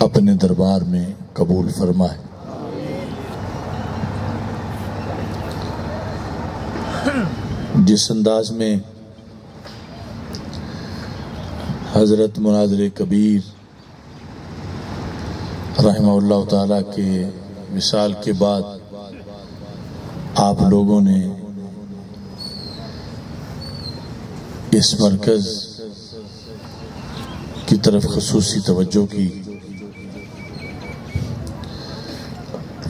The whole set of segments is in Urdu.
اپنے دربار میں قبول فرمائے۔ جس انداز میں حضرت مناظر کبیر رحمہ اللہ تعالیٰ کے وصال کے بعد آپ لوگوں نے اس مرکز کی طرف خصوصی توجہ کی،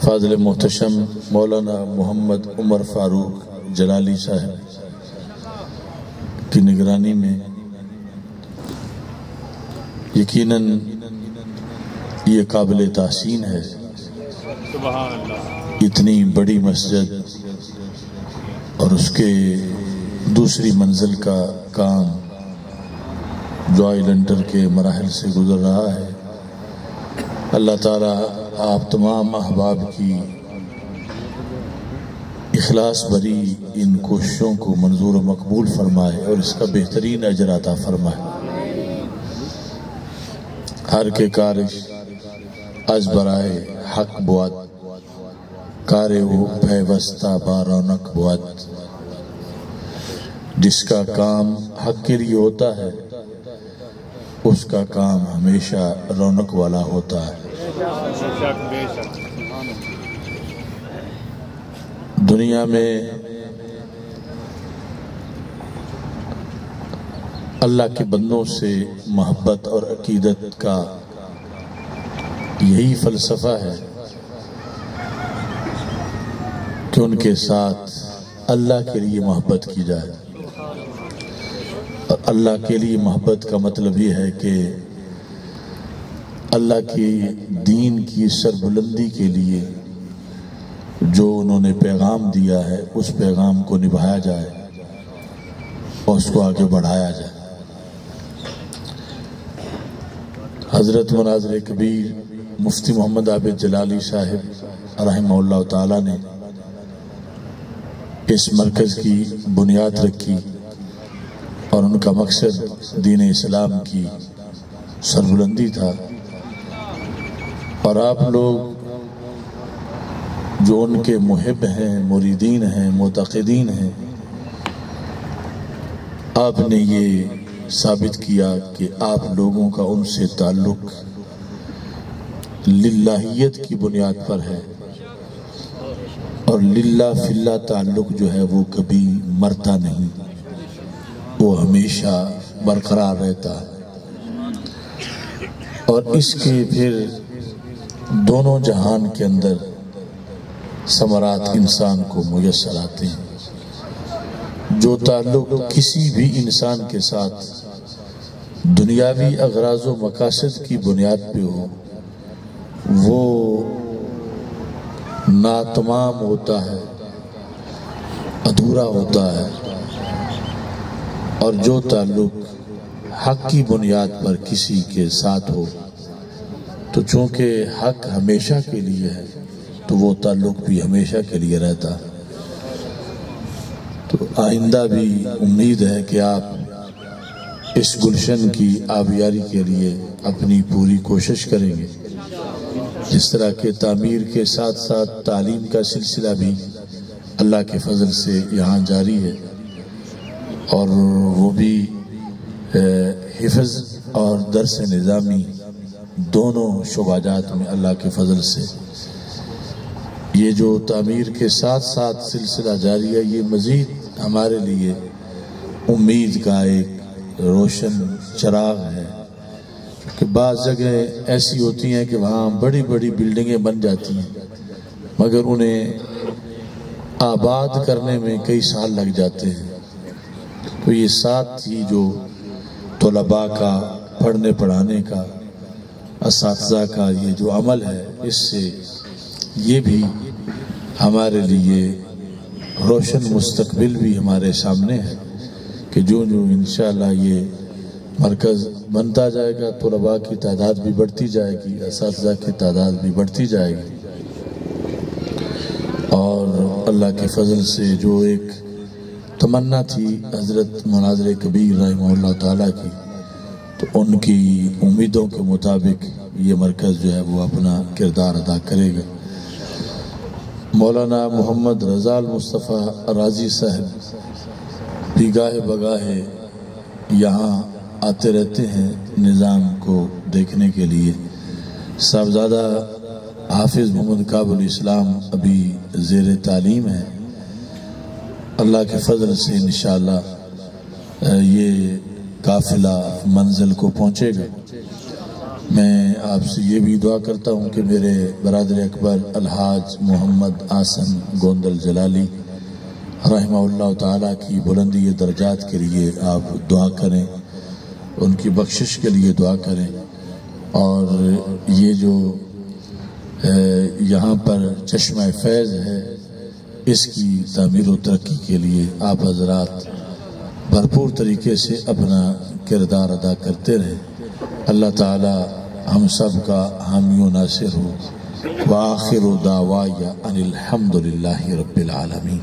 فاضل محتشم مولانا محمد عمر فاروق جلالی صاحب کی نگرانی میں یقیناً یہ قابل تحسین ہے۔ اتنی بڑی مسجد اور اس کے دوسری منزل کا کام جو آئلینڈر کے مراحل سے گزر رہا ہے، اللہ تعالیٰ آپ تمام احباب کی اخلاص بھری ان کوششوں کو منظور و مقبول فرمائے اور اس کا بہترین اجر عطا فرمائے۔ ہر کے کارش از برائے حق بواد، کارے وہ پیوستہ با رونق بواد۔ جس کا کام حق کے لیے ہوتا ہے اس کا کام ہمیشہ رونق والا ہوتا ہے۔ دنیا میں اللہ کے بندوں سے محبت اور عقیدت کا یہی فلسفہ ہے کہ ان کے ساتھ اللہ کے لیے محبت کی جائے۔ اور اللہ کے لیے محبت کا مطلب یہ ہے کہ اللہ کی دین کی سربلندی کے لیے جو انہوں نے پیغام دیا ہے اس پیغام کو نبھایا جائے اور اس کو آگے بڑھایا جائے۔ حضرت مناظر کبیر مفتی محمد عابد جلالی صاحب رحمہ اللہ تعالیٰ نے اس مرکز کی بنیاد رکھی اور ان کا مقصد دین اسلام کی سربلندی تھا، اور آپ لوگ جو ان کے محب ہیں، مریدین ہیں، معتقدین ہیں، آپ نے یہ ثابت کیا کہ آپ لوگوں کا ان سے تعلق للہیت کی بنیاد پر ہے، اور للہ فی اللہ تعلق جو ہے وہ کبھی مرتا نہیں، وہ ہمیشہ برقرار رہتا ہے، اور اس کے پھر دونوں جہان کے اندر ثمرات انسان کو میسر آتے ہیں۔ جو تعلق کسی بھی انسان کے ساتھ دنیاوی اغراض و مقاصد کی بنیاد پہ ہو وہ ناتمام ہوتا ہے، ادھورا ہوتا ہے، اور جو تعلق حق کی بنیاد پر کسی کے ساتھ ہو تو چونکہ حق ہمیشہ کے لیے ہے تو وہ تعلق بھی ہمیشہ کے لیے رہتا ہے۔ تو آئندہ بھی امید ہے کہ آپ اس گلشن کی آبیاری کے لیے اپنی پوری کوشش کریں گے، جس طرح کہ تعمیر کے ساتھ ساتھ تعلیم کا سلسلہ بھی اللہ کے فضل سے یہاں جاری ہے، اور وہ بھی حفظ اور درس نظامی دونوں شعبات میں اللہ کے فضل سے یہ جو تعمیر کے ساتھ ساتھ سلسلہ جاری ہے، یہ مزید ہمارے لیے امید کا ایک روشن چراغ ہے، کہ بعض جگہیں ایسی ہوتی ہیں کہ وہاں بڑی بڑی بلڈنگیں بن جاتی ہیں مگر انہیں آباد کرنے میں کئی سال لگ جاتے ہیں۔ تو یہ ساتھ ہی جو طلباء کا پڑھنے پڑھانے کا، اساتذہ کا یہ جو عمل ہے، اس سے یہ بھی ہمارے لیے روشن مستقبل بھی ہمارے سامنے ہے کہ جو انشاءاللہ یہ مرکز بنتا جائے گا، طلباء کی تعداد بھی بڑھتی جائے گی، اساتذہ کی تعداد بھی بڑھتی جائے گی، اور اللہ کے فضل سے جو ایک تمنا تھی حضرت مناظر کبیر رحمہ اللہ تعالیٰ کی، تو ان کی امیدوں کے مطابق یہ مرکز جو ہے وہ اپنا کردار ادا کرے گا۔ مولانا محمد رضا المصطفیٰ رازی صاحب بھی گاہے بگاہے یہاں آتے رہتے ہیں نظام کو دیکھنے کے لیے۔ صاحبزادہ حافظ محمد کعب الاسلام ابھی زیر تعلیم ہے، اللہ کے فضل سے انشاءاللہ یہ قافلہ منزل کو پہنچے گا۔ میں آپ سے یہ بھی دعا کرتا ہوں کہ میرے برادر اکبر الحاج محمد آسن گوندل جلالی رحمہ اللہ تعالیٰ کی بلندی درجات کے لیے آپ دعا کریں، ان کی بخشش کے لیے دعا کریں، اور یہ جو یہاں پر چشمہ فیض ہے اس کی تعمیر و ترقی کے لیے آپ حضرات بھرپور طریقے سے اپنا کردار ادا کرتے رہیں۔ اللہ تعالی ہم سب کا حامی و ناصر ہو۔ وآخر دعوایا ان الحمد للہ رب العالمین۔